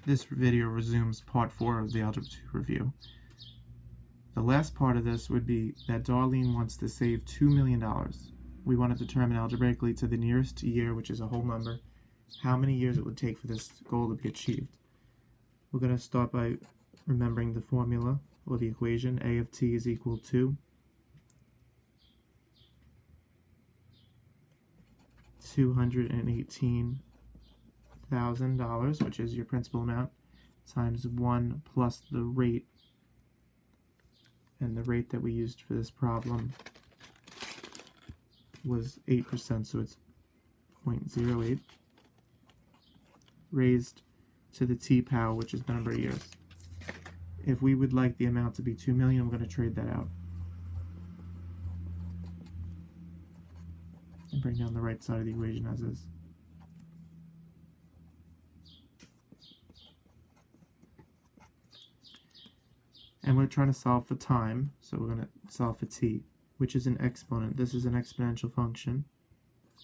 This video resumes part 4 of the Algebra 2 review. The last part of this would be that Darlene wants to save $2 million. We want to determine algebraically to the nearest year, which is a whole number, how many years it would take for this goal to be achieved. We're going to start by remembering the formula or the equation. A of t is equal to $218,000, which is your principal amount, times 1 plus the rate. And the rate that we used for this problem was 8%, so it's 0.08, raised to the t power, which is the number of years. If we would like the amount to be 2 million, we're going to trade that out. And bring down the right side of the equation as is. And we're trying to solve for time, so we're going to solve for t, which is an exponent. This is an exponential function.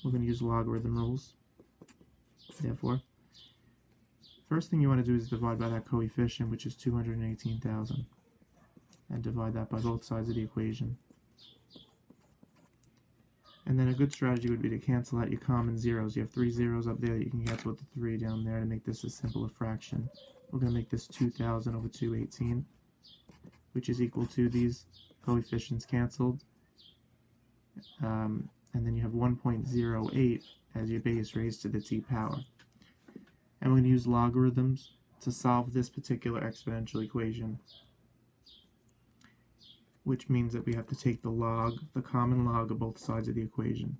We're going to use logarithm rules. Therefore, first thing you want to do is divide by that coefficient, which is 218,000, and divide that by both sides of the equation. And then a good strategy would be to cancel out your common zeros. You have 3 zeros up there that you can cancel with the 3 down there to make this a simpler fraction. We're going to make this 2,000 over 218, which is equal to these coefficients canceled. And then you have 1.08 as your base raised to the t power. And we're going to use logarithms to solve this particular exponential equation, which means that we have to take the log, the common log of both sides of the equation.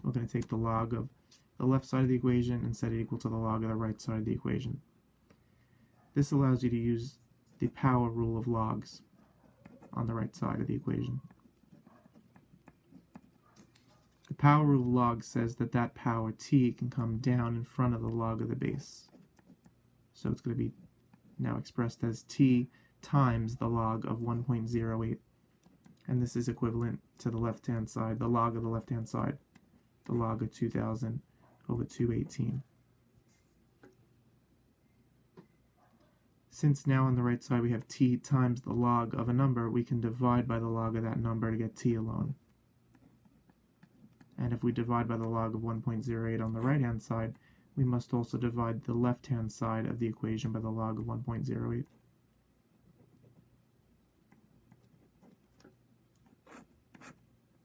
We're going to take the log of the left side of the equation and set it equal to the log of the right side of the equation. This allows you to use the power rule of logs on the right side of the equation. The power rule of logs says that that power t can come down in front of the log of the base. So it's going to be now expressed as t times the log of 1.08. And this is equivalent to the left-hand side, the log of the left-hand side, the log of 2,000 over 218. Since now on the right side we have t times the log of a number, we can divide by the log of that number to get t alone. And if we divide by the log of 1.08 on the right-hand side, we must also divide the left-hand side of the equation by the log of 1.08.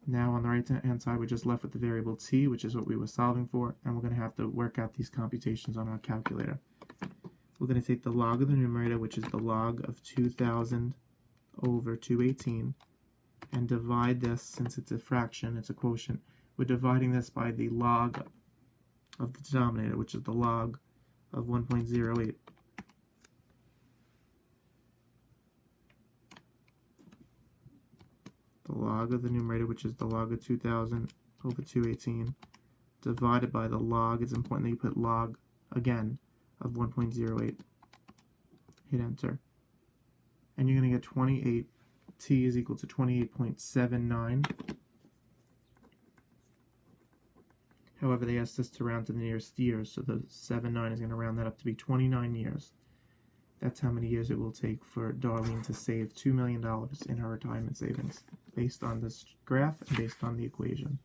Now on the right-hand side, we're just left with the variable t, which is what we were solving for, and we're going to have to work out these computations on our calculator. We're going to take the log of the numerator, which is the log of 2,000 over 218, and divide this, since it's a fraction, it's a quotient, we're dividing this by the log of the denominator, which is the log of 1.08. The log of the numerator, which is the log of 2,000 over 218, divided by the log, it's important that you put log again, of 1.08. Hit enter. And you're going to get 28. T is equal to 28.79. However, they asked us to round to the nearest years, so the 79 is going to round that up to be 29 years. That's how many years it will take for Darlene to save $2 million in her retirement savings, based on this graph and based on the equation.